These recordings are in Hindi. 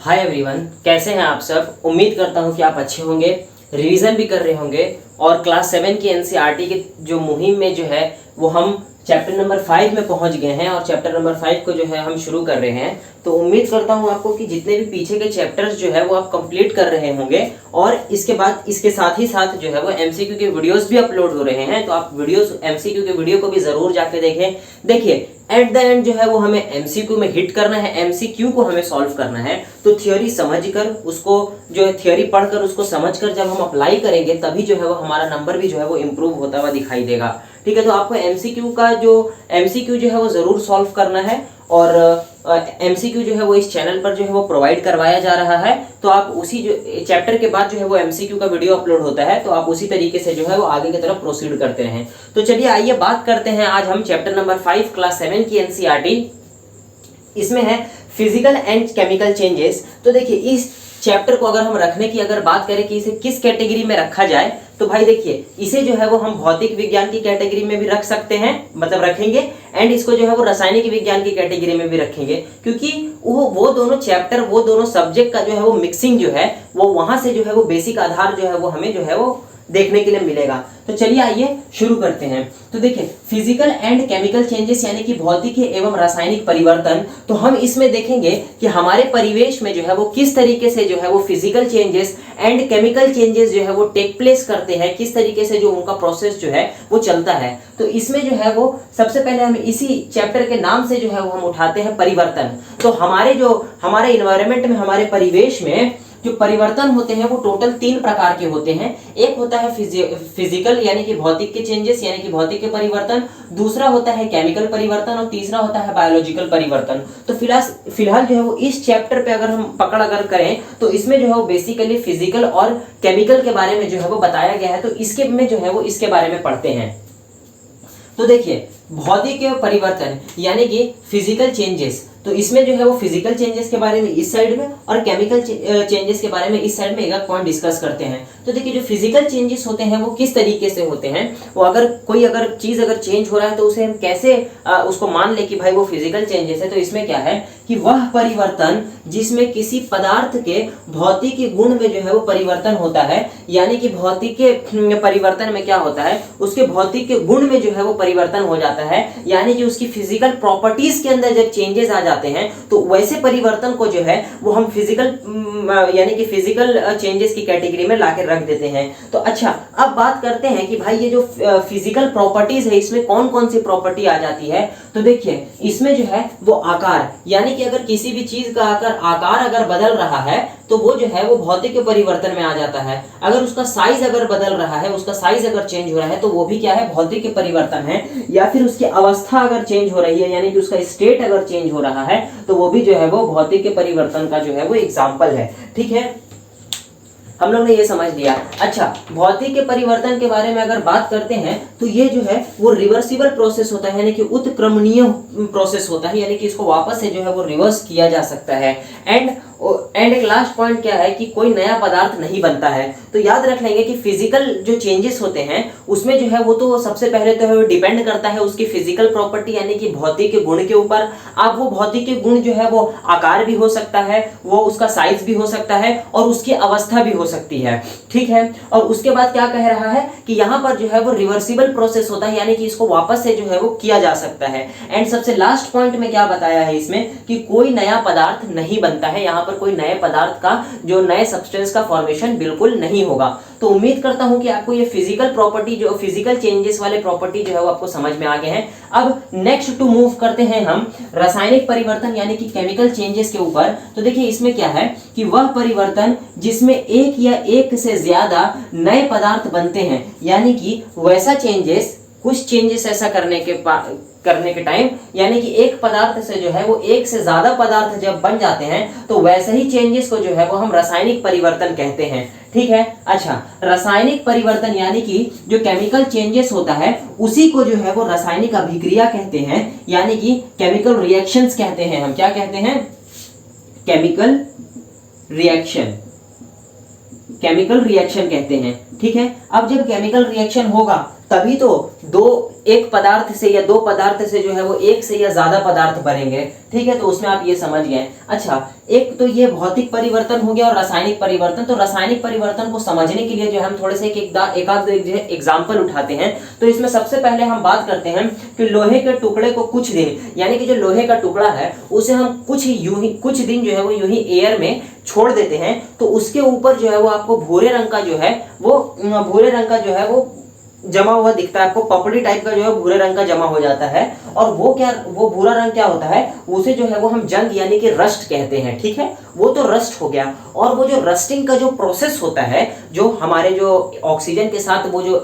हाय एवरीवन, कैसे हैं आप सब। उम्मीद करता हूं कि आप अच्छे होंगे, रिवीजन भी कर रहे होंगे और क्लास 7 की एनसीईआरटी की जो मुहिम में जो है वो हम चैप्टर नंबर 5 में पहुंच गए हैं और चैप्टर नंबर 5 को जो है हम शुरू कर रहे हैं। तो उम्मीद करता हूं आपको कि जितने भी पीछे के चैप्टर्स जो है वो आप कंप्लीट कर रहे होंगे और इसके बाद इसके साथ ही साथ जो है वो एमसीक्यू के वीडियोस भी अपलोड हो रहे हैं। तो आप वीडियोस एमसीक्यू के वीडियो को भी जरूर जाके देखें। देखिए एट द एंड जो है वो हमें एमसीक्यू में हिट करना है, एमसीक्यू को हमें सॉल्व करना है। तो थ्योरी समझकर उसको जो है थ्योरी पढ़कर उसको समझकर जब हम अप्लाई करेंगे तभी जो है वो हमारा नंबर भी जो है वो इम्प्रूव होता हुआ दिखाई देगा। ठीक है, तो आपको एमसीक्यू जो है वो जरूर सॉल्व करना है और एमसीक्यू जो है वो इस चैनल पर जो है वो प्रोवाइड करवाया जा रहा है। तो आप उसी जो चैप्टर के बाद जो है वो एमसीक्यू का वीडियो अपलोड होता है तो आप उसी तरीके से जो है वो आगे की तरफ प्रोसीड करते रहें। तो चलिए आइए बात करते हैं आज हम चैप्टर नंबर 5 क्लास 7 की एनसीईआरटी। इसमें है फिजिकल एंड केमिकल चेंजेस। तो देखिए इस चैप्टर को अगर हम रखने की अगर बात करें कि इसे किस कैटेगरी में रखा जाए तो भाई देखिए इसे जो है वो हम भौतिक विज्ञान की कैटेगरी में भी रख सकते हैं, मतलब रखेंगे, एंड इसको जो है वो रासायनिक विज्ञान की कैटेगरी में भी रखेंगे क्योंकि वो दोनों चैप्टर वो दोनों सब्जेक्ट का जो है वो मिक्सिंग जो है वो वहां से जो है वो बेसिक आधार जो है वो हमें जो है वो देखने के लिए मिलेगा। तो चलिए आइए शुरू करते हैं। तो देखिए फिजिकल एंड केमिकल चेंजेस यानी कि भौतिक एवं रासायनिक परिवर्तन। तो हम इसमें देखेंगे कि हमारे परिवेश में जो है वो किस तरीके से जो है वो physical changes and chemical changes जो है वो टेक प्लेस करते हैं, किस तरीके से जो उनका प्रोसेस जो है वो चलता है। तो इसमें जो है वो सबसे पहले हम इसी चैप्टर के नाम से जो है वो हम उठाते हैं परिवर्तन। तो हमारे इन्वायरमेंट में, हमारे परिवेश में जो परिवर्तन होते हैं वो टोटल 3 प्रकार के होते हैं। एक होता है फिजिकल यानी कि भौतिक के चेंजेस यानी कि भौतिक के परिवर्तन, दूसरा होता है केमिकल परिवर्तन और तीसरा होता है बायोलॉजिकल परिवर्तन। तो फिलहाल जो है वो इस चैप्टर पे अगर हम पकड़ अगर करें तो इसमें जो है वो बेसिकली फिजिकल और केमिकल के बारे में जो है वो बताया गया है। तो इसके में जो है वो इसके बारे में पढ़ते हैं। तो देखिए भौतिक परिवर्तन यानी कि फिजिकल चेंजेस, तो इसमें जो है वो फिजिकल चेंजेस के बारे में इस साइड में और केमिकल चेंजेस के बारे में इस साइड में एक पॉइंट डिस्कस करते हैं। तो देखिए जो फिजिकल चेंजेस होते हैं वो किस तरीके से होते हैं, वो अगर चीज अगर चेंज हो रहा है तो उसे हम कैसे उसको मान ले कि भाई वो फिजिकल चेंजेस है। तो इसमें क्या है कि वह परिवर्तन जिसमें किसी पदार्थ के भौतिक गुण में जो है वो परिवर्तन होता है, यानी कि भौतिक के परिवर्तन में क्या होता है, उसके भौतिक के गुण में जो है वो परिवर्तन हो जाता है, यानी कि उसकी फिजिकल प्रॉपर्टीज के अंदर जब चेंजेस आ जाते हैं तो वैसे परिवर्तन को जो है वो हम यानी कि फिजिकल चेंजेस की कैटेगरी में लाकर रख देते हैं। तो अच्छा अब बात करते हैं कि भाई ये जो फिजिकल प्रॉपर्टीज है इसमें कौन कौन सी प्रॉपर्टी आ जाती है। तो देखिए इसमें जो है वो आकार, यानी कि अगर किसी भी चीज का आकार अगर बदल रहा है तो वो जो है वो भौतिक परिवर्तन में आ जाता है। अगर उसका साइज अगर बदल रहा है, उसका साइज अगर चेंज हो रहा है तो वो भी क्या है, भौतिक परिवर्तन है। या फिर उसकी अवस्था अगर चेंज हो रही है यानी कि उसका स्टेट अगर चेंज हो रहा है तो वो भी जो है वो भौतिक परिवर्तन का जो है वो एग्जाम्पल है। ठीक है, हम लोग ने ये समझ लिया। अच्छा भौतिक के परिवर्तन के बारे में अगर बात करते हैं तो ये जो है वो रिवर्सिबल प्रोसेस होता है, यानी कि उत्क्रमणीय प्रोसेस होता है, यानी कि इसको वापस से जो है वो रिवर्स किया जा सकता है। एंड एक लास्ट पॉइंट क्या है कि कोई नया पदार्थ नहीं बनता है। तो याद रख लेंगे कि फिजिकल जो चेंजेस होते हैं उसमें जो है वो तो सबसे पहले तो है डिपेंड करता है उसकी फिजिकल प्रॉपर्टी यानी कि भौतिक गुण के ऊपर। अब वो भौतिक गुण जो है वो आकार भी हो सकता है, वो उसका साइज भी हो सकता है और उसकी अवस्था भी हो सकती है। ठीक है, और उसके बाद क्या कह रहा है कि यहाँ पर जो है वो रिवर्सिबल प्रोसेस होता है, यानी कि इसको वापस से जो है वो किया जा सकता है। एंड सबसे लास्ट पॉइंट में क्या बताया है इसमें कि कोई नया पदार्थ नहीं बनता है, यहाँ पर कोई नए पदार्थ का जो नए सब्सटेंस का फॉर्मेशन बिल्कुल नहीं होगा। तो उम्मीद करता हूं कि आपको ये फिजिकल प्रॉपर्टी जो फिजिकल चेंजेस वाले प्रॉपर्टी जो है वो आपको समझ में आ गए हैं। अब नेक्स्ट टू मूव करते हैं हम रासायनिक परिवर्तन यानी कि केमिकल चेंजेस के ऊपर। तो देखिए इसमें क्या है कि वह परिवर्तन जिसमें एक या एक से ज्यादा नए पदार्थ बनते हैं, यानी कि वैसा चेंजेस, कुछ चेंजेस ऐसा करने के टाइम यानी कि एक पदार्थ से जो है वो एक से ज्यादा पदार्थ जब बन जाते हैं तो वैसे ही चेंजेस को जो है वो हम रासायनिक परिवर्तन कहते हैं। ठीक है, अच्छा रासायनिक परिवर्तन यानी कि जो केमिकल चेंजेस होता है उसी को जो है वो रासायनिक अभिक्रिया कहते हैं, यानी कि केमिकल रिएक्शंस कहते हैं। हम क्या कहते हैं, केमिकल रिएक्शन कहते हैं। ठीक है, अब जब केमिकल रिएक्शन होगा तभी तो दो एक पदार्थ से या दो पदार्थ से जो है वो एक से या ज्यादा पदार्थ बनेंगे, ठीक है, तो उसमें आप ये समझ गए। अच्छा, एक तो ये भौतिक परिवर्तन हो गया और रासायनिक परिवर्तन। तो रासायनिक परिवर्तन को समझने के लिए जो हम थोड़े से एक आध एग्जाम्पल उठाते हैं। तो इसमें सबसे पहले हम बात करते हैं कि लोहे के टुकड़े को कुछ दिन, यानी कि जो लोहे का टुकड़ा है उसे हम कुछ दिन जो है वो यूं ही एयर में छोड़ देते हैं, तो उसके ऊपर जो है वो आपको भूरे रंग का जो है वो जमा हुआ दिखता है आपको, पपड़ी टाइप का जो है भूरे रंग का जमा हो जाता है। और वो भूरा रंग क्या होता है, उसे जो है वो हम जंग यानी कि रस्ट कहते हैं, ठीक है, वो तो रस्ट हो गया। और वो जो रस्टिंग का जो प्रोसेस होता है, जो हमारे जो ऑक्सीजन के साथ वो जो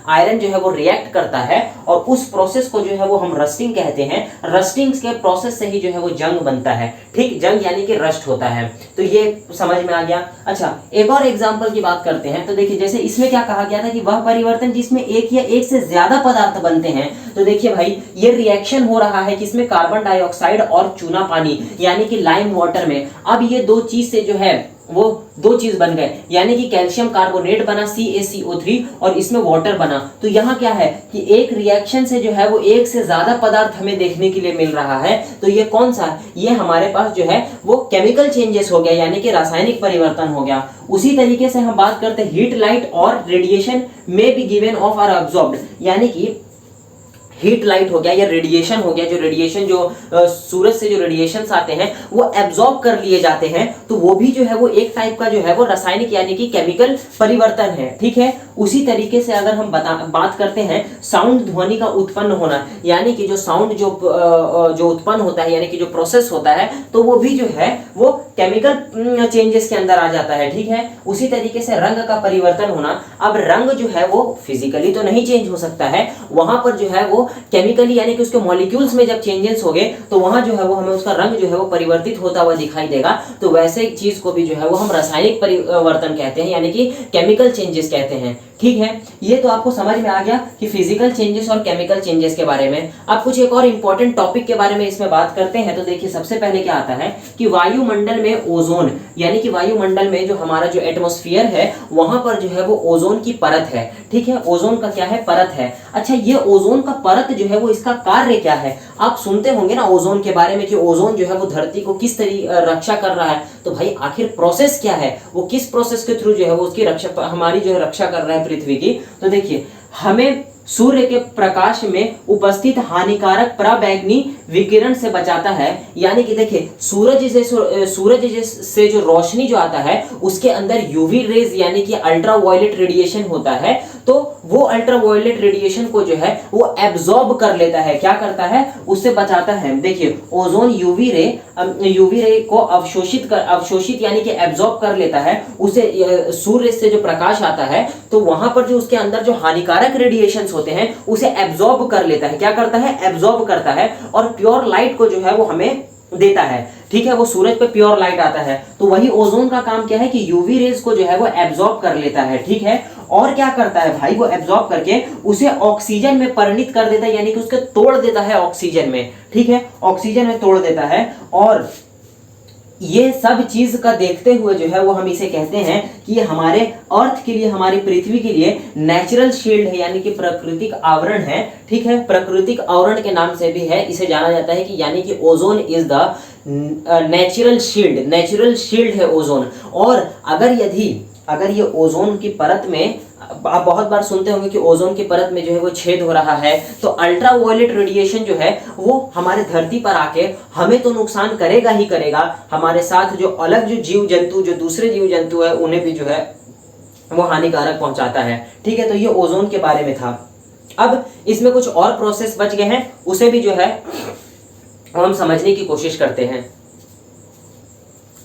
आयरन जो है वो रिएक्ट करता है, और उस प्रोसेस को जो है वो हम रस्टिंग कहते हैं। रस्टिंग के प्रोसेस से ही जो है वो जंग बनता है, ठीक, जंग यानी कि रस्ट होता है। तो ये समझ में आ गया। अच्छा, एक और एग्जाम्पल की बात करते हैं। तो देखिए, जैसे इसमें क्या कहा गया था कि वह परिवर्तन जिसमें एक या एक से ज्यादा पदार्थ बनते हैं। तो देखिए भाई, ये रिएक्शन हो रहा है किसमें, कार्बन डाइऑक्साइड और चूना पानी यानी कि लाइम वाटर में। अब ये दो चीज से जो है वो दो चीज बन गए, यानी कि कैल्शियम कार्बोनेट बना CaCO3 और इसमें वाटर बना। तो यहाँ क्या है कि एक रिएक्शन से जो है वो एक से ज्यादा पदार्थ हमें देखने के लिए मिल रहा है। तो ये कौन सा, ये हमारे पास जो है वो केमिकल चेंजेस हो गया, यानी कि रासायनिक परिवर्तन हो गया। उसी तरीके से हम बात करते हैं हीट, लाइट और रेडिएशन में be given off or absorbed, यानी कि हीट लाइट हो गया या रेडिएशन हो गया, जो रेडिएशन जो सूरज से जो रेडिएशंस आते हैं वो एब्जॉर्ब कर लिए जाते हैं। तो वो भी जो है वो एक टाइप का जो है वो रासायनिक यानी कि केमिकल परिवर्तन है, ठीक है। उसी तरीके से अगर हम बात करते हैं साउंड, ध्वनि का उत्पन्न होना, यानी कि जो साउंड जो उत्पन्न होता है, यानी कि जो प्रोसेस होता है, तो वो भी जो है वो केमिकल चेंजेस के अंदर आ जाता है, ठीक है। उसी तरीके से रंग का परिवर्तन होना। अब रंग जो है वो फिजिकली तो नहीं चेंज हो सकता है, वहां पर जो है वो केमिकली यानी कि उसके मॉलिक्यूल्स में जब चेंजेस हो गए तो वहां जो है वो हमें उसका रंग जो है वो परिवर्तित होता हुआ दिखाई देगा। तो वैसे चीज को भी जो है वो हम रासायनिक परिवर्तन कहते हैं, यानी कि केमिकल चेंजेस कहते हैं, ठीक है। ये तो आपको समझ में आ गया कि फिजिकल चेंजेस और केमिकल चेंजेस के बारे में। अब कुछ एक और इंपॉर्टेंट टॉपिक के बारे में इसमें बात करते हैं। तो देखिए, सबसे पहले क्या आता है कि वायुमंडल में ओजोन, यानी कि वायुमंडल में जो हमारा जो एटमॉस्फेयर है वहां पर जो है वो ओजोन की परत है, ठीक है। ओजोन का क्या है, परत है। अच्छा, ये ओजोन का परत जो है वो इसका कार्य क्या है, आप सुनते होंगे ना ओजोन के बारे में कि ओजोन जो है वो धरती को किस तरीके रक्षा कर रहा है। तो भाई आखिर प्रोसेस क्या है, वो किस प्रोसेस के थ्रू जो है वो उसकी रक्षा, हमारी जो है रक्षा कर रहा है पृथ्वी की। तो देखिए, हमें सूर्य के प्रकाश में उपस्थित हानिकारक पराबैंगनी विकिरण से बचाता है, यानी कि देखिए सूरज से जो रोशनी जो आता है उसके अंदर यूवी रेज यानी कि अल्ट्रा वायलेट रेडिएशन होता है। तो वो अल्ट्रा वायलेट रेडिएशन को जो है वो एब्जॉर्ब कर लेता है, क्या करता है, उससे बचाता है। देखिए, ओजोन यूवी रे को अवशोषित यानी कि एब्जॉर्ब कर लेता है, उसे सूर्य से जो प्रकाश आता है तो वहां पर जो उसके अंदर जो हानिकारक रेडिएशन होते हैं उसे एब्जॉर्ब कर लेता है, क्या करता है, एब्जॉर्ब करता है, और प्योर लाइट को जो है वो हमें देता है, ठीक है। वो सूरज पे प्योर लाइट आता है, तो वही ओजोन का काम क्या है कि यूवी रेज को जो है वो एब्जॉर्ब कर लेता है, ठीक है। और क्या करता है भाई, वो एब्जॉर्ब करके उसे ऑक्सीजन में परिणित कर देता है, यानी कि उसके तोड़ देता है ऑक्सीजन में, ठीक है, ऑक्सीजन में तोड़ देता है। और ये सब चीज का देखते हुए जो है वो हम इसे कहते हैं कि ये हमारे अर्थ के लिए, हमारी पृथ्वी के लिए नेचुरल शील्ड है, यानी कि प्राकृतिक आवरण है, ठीक है। प्राकृतिक आवरण के नाम से भी है इसे जाना जाता है कि यानी कि ozone is the natural shield है ओजोन। और अगर ये ओजोन की परत में, आप बहुत बार सुनते होंगे कि ओजोन की परत में जो है वो छेद हो रहा है, तो अल्ट्रा वायलेट रेडिएशन जो है वो हमारे धरती पर आके हमें तो नुकसान करेगा ही करेगा, हमारे साथ जो अलग जो जीव जंतु, जो दूसरे जीव जंतु है उन्हें भी जो है वो हानिकारक पहुंचाता है, ठीक है। तो ये ओजोन के बारे में था। अब इसमें कुछ और प्रोसेस बच गए हैं, उसे भी जो है हम समझने की कोशिश करते हैं।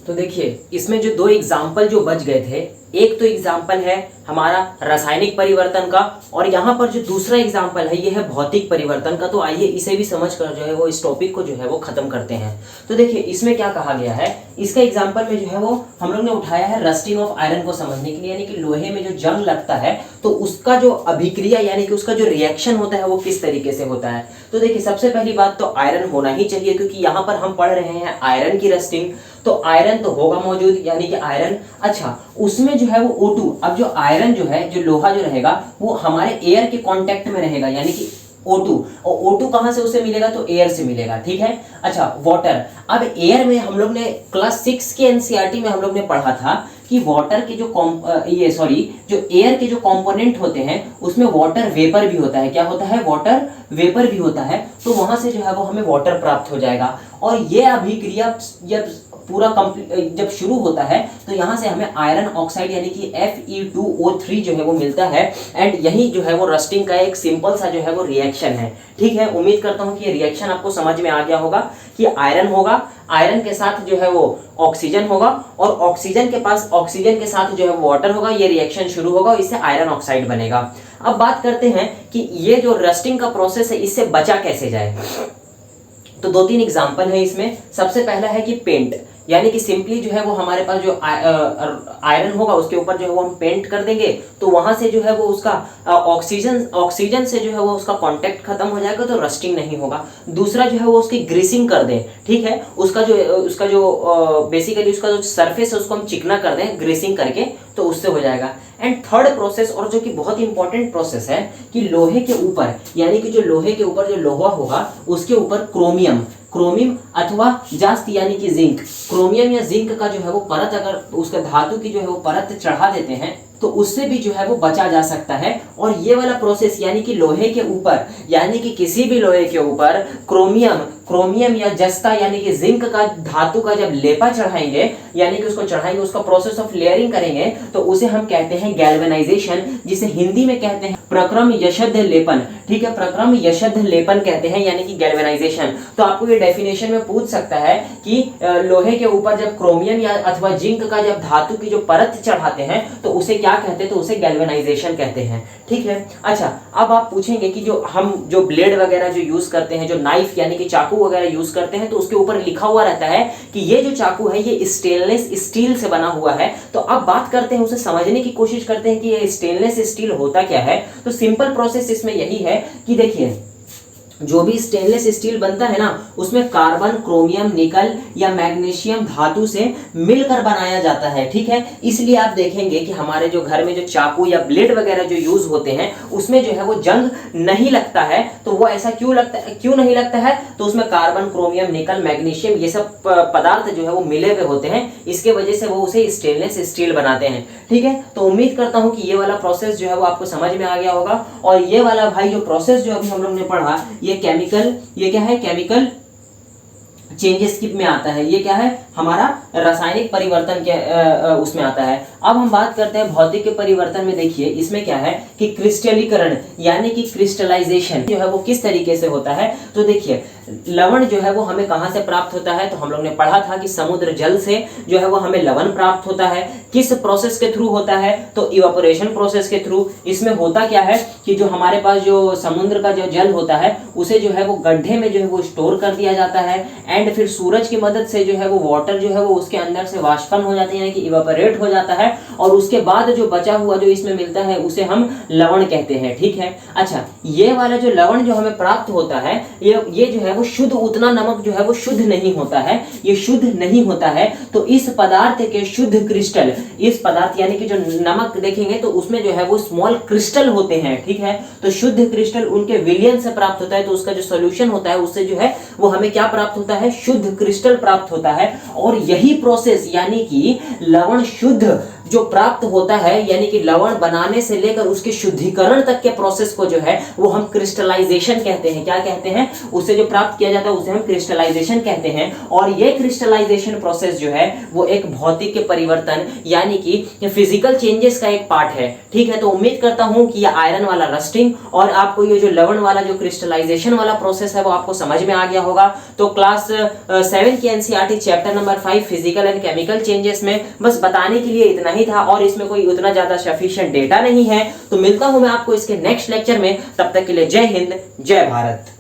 तो देखिए, इसमें जो दो एग्जाम्पल जो बच गए थे, एक तो एग्जाम्पल है हमारा रासायनिक परिवर्तन का, और यहाँ पर जो दूसरा एग्जाम्पल है ये है भौतिक परिवर्तन का। तो आइए इसे भी समझकर जो है वो इस टॉपिक को जो है वो खत्म करते हैं। तो देखिए, इसमें क्या कहा गया है, इसका एग्जाम्पल में जो है वो हम लोग ने उठाया है रस्टिंग ऑफ आयरन को समझने के लिए, यानी कि लोहे में जो जंग लगता है तो उसका जो अभिक्रिया यानी कि उसका जो रिएक्शन होता है वो किस तरीके से होता है। तो देखिए, सबसे पहली बात तो आयरन होना ही चाहिए, क्योंकि यहाँ पर हम पढ़ रहे हैं आयरन की रस्टिंग, तो आयरन तो होगा मौजूद, यानी कि आयरन। अच्छा, उसमें जो है वो O2, अब जो आयरन जो है, जो लोहा जो रहेगा वो हमारे एयर के कांटेक्ट में रहेगा, यानी कि O2, और O2 कहाँ से उसे मिलेगा, तो एयर से मिलेगा, ठीक है। अच्छा वाटर, अब एयर में हम लोग ने क्लास 6 के एनसीईआरटी में हम लोग ने पढ़ा था कि वाटर के जो जो एयर के जो कंपोनेंट होते हैं उसमें वाटर वेपर भी होता है। क्या होता है, वाटर वेपर भी होता है। तो वहां से जो है वो हमें वाटर प्राप्त हो जाएगा। और ये अभिक्रिया जब पूरा जब शुरू होता है तो यहाँ से हमें आयरन ऑक्साइड यानी कि Fe2O3 जो है वो मिलता है। एंड यही जो है वो रस्टिंग का एक सिंपल सा जो है वो रिएक्शन है, ठीक है। उम्मीद करता हूँ कि ये रिएक्शन आपको समझ में आ गया होगा कि आयरन होगा, आयरन के साथ जो है वो ऑक्सीजन होगा, और ऑक्सीजन के पास ऑक्सीजन के साथ जो है वो वाटर होगा, ये रिएक्शन शुरू होगा और इससे आयरन ऑक्साइड बनेगा। अब बात करते हैं कि ये जो रस्टिंग का प्रोसेस है इससे बचा कैसे जाए। तो 2-3 एग्जांपल है इसमें। सबसे पहला है कि पेंट, यानी कि सिंपली जो है वो हमारे पास जो आयरन होगा उसके ऊपर जो है वो हम पेंट कर देंगे, तो वहां से जो है वो उसका ऑक्सीजन से जो है वो उसका कांटेक्ट खत्म हो जाएगा, तो रस्टिंग नहीं होगा। दूसरा जो है वो उसकी ग्रीसिंग कर दें, ठीक है, उसका जो बेसिकली उसका जो सरफेस है उसको हम चिकना कर दें ग्रीसिंग करके, तो उससे हो जाएगा। एंड थर्ड प्रोसेस, और जो कि बहुत इंपॉर्टेंट प्रोसेस है, कि लोहे के ऊपर, यानी कि जो लोहे के ऊपर जो लोहा होगा उसके ऊपर क्रोमियम अथवा जास्त यानी कि जिंक, क्रोमियम या जिंक का जो है वो परत, अगर उसका धातु की जो है वो परत चढ़ा देते हैं तो उससे भी जो है वो बचा जा सकता है। और ये वाला प्रोसेस यानी कि लोहे के ऊपर, यानी कि किसी भी लोहे के ऊपर क्रोमियम या जस्ता यानी कि जिंक का धातु का जब लेपा चढ़ाएंगे, यानी कि उसको चढ़ाएंगे, उसका प्रोसेस ऑफ लेयरिंग करेंगे, तो उसे हम कहते हैं गैल्वेनाइजेशन, जिसे हिंदी में कहते हैं प्रक्रम यशद लेपन, ठीक है, प्रक्रम यशद लेपन कहते हैं, यानी कि गैल्वेनाइजेशन। तो आपको ये डेफिनेशन में पूछ सकता है कि लोहे के ऊपर जब क्रोमियम या अथवा जिंक का जब धातु की जो परत चढ़ाते हैं तो उसे क्या कहते हैं, तो उसे गैल्वेनाइजेशन कहते हैं, ठीक है। अच्छा, अब आप पूछेंगे कि जो ब्लेड वगैरह जो यूज करते हैं, जो नाइफ यानी कि चाकू वगैरह यूज करते हैं, तो उसके ऊपर लिखा हुआ रहता है कि ये जो चाकू है ये स्टेनलेस स्टील से बना हुआ है। तो अब बात करते हैं, उसे समझने की कोशिश करते हैं कि ये स्टेनलेस स्टील होता क्या है। तो सिंपल प्रोसेस इसमें यही है कि देखिए, जो भी स्टेनलेस स्टील बनता है ना उसमें कार्बन, क्रोमियम, निकल या मैग्नीशियम धातु से मिलकर बनाया जाता है, ठीक है। इसलिए आप देखेंगे कि हमारे जो घर में जो चाकू या ब्लेड वगैरह जो यूज होते हैं उसमें जो है वो जंग नहीं लगता है। तो वो ऐसा क्यों नहीं लगता है, तो उसमें कार्बन, क्रोमियम, निकल, मैग्नीशियम ये सब पदार्थ जो है वो मिले हुए होते हैं, इसके वजह से वो उसे स्टेनलेस स्टील बनाते हैं, ठीक है। तो उम्मीद करता हूं कि ये वाला प्रोसेस जो है वो आपको समझ में आ गया होगा। और ये वाला भाई जो प्रोसेस जो अभी हम लोग ने पढ़ा, ये क्या है, केमिकल चेंजेस में आता है। ये क्या है, हमारा रासायनिक परिवर्तन के उसमें आता है। अब हम बात करते हैं भौतिक के परिवर्तन में। देखिए इसमें क्या है कि क्रिस्टलीकरण यानी कि क्रिस्टलाइजेशन जो है वो किस तरीके से होता है। तो देखिए लवण जो है वो हमें कहां से प्राप्त होता है, तो हम लोग ने पढ़ा था कि समुद्र जल से जो है वो हमें लवण प्राप्त होता है। किस प्रोसेस के थ्रू होता है, तो इवापोरेशन प्रोसेस के थ्रू। इसमें होता क्या है कि जो हमारे पास जो समुद्र का जो जल होता है उसे जो है वो गड्ढे में जो है वो स्टोर कर दिया जाता है, एंड फिर सूरज की मदद से जो है वो वाटर जो है वो उसके अंदर से वाष्पन हो जाते हैं, यानी कि इवापोरेट हो जाता है, और उसके बाद जो बचा हुआ जो इसमें मिलता है उसे हम लवण कहते हैं, ठीक है। अच्छा, ये वाला जो लवण जो हमें प्राप्त होता है ये जो है वो शुद्ध, उतना नमक जो है वो शुद्ध नहीं होता है, ये शुद्ध नहीं होता है। तो इस पदार्थ के शुद्ध क्रिस्टल, इस पदार्थ यानी कि जो नमक देखेंगे तो उसमें जो है वो स्मॉल क्रिस्टल होते हैं, ठीक है। तो शुद्ध क्रिस्टल उनके विलयन से प्राप्त होता है, तो उसका जो सोल्यूशन होता है उससे जो है वो हमें क्या प्राप्त होता है, शुद्ध क्रिस्टल प्राप्त होता है। और यही प्रोसेस यानी कि लवण शुद्ध जो प्राप्त होता है, यानी कि लवण बनाने से लेकर उसके शुद्धिकरण तक के प्रोसेस को जो है वो हम क्रिस्टलाइजेशन कहते हैं। क्या कहते हैं, उसे जो प्राप्त किया जाता है उसे हम क्रिस्टलाइजेशन कहते हैं। और ये क्रिस्टलाइजेशन प्रोसेस जो है वो एक भौतिक के परिवर्तन यानी कि फिजिकल चेंजेस का एक पार्ट है, ठीक है। तो उम्मीद करता हूं कि ये आयरन वाला रस्टिंग और आपको ये जो लवण वाला जो क्रिस्टलाइजेशन वाला प्रोसेस है वो आपको समझ में आ गया होगा। तो क्लास 7 की NCERT chapter number 5 physical and chemical changes में बस बताने के लिए इतना ही था, और इसमें कोई उतना ज्यादा सफिशिएंट डेटा नहीं है। तो मिलता हूं मैं आपको इसके नेक्स्ट लेक्चर में, तब तक के लिए जय हिंद, जय भारत।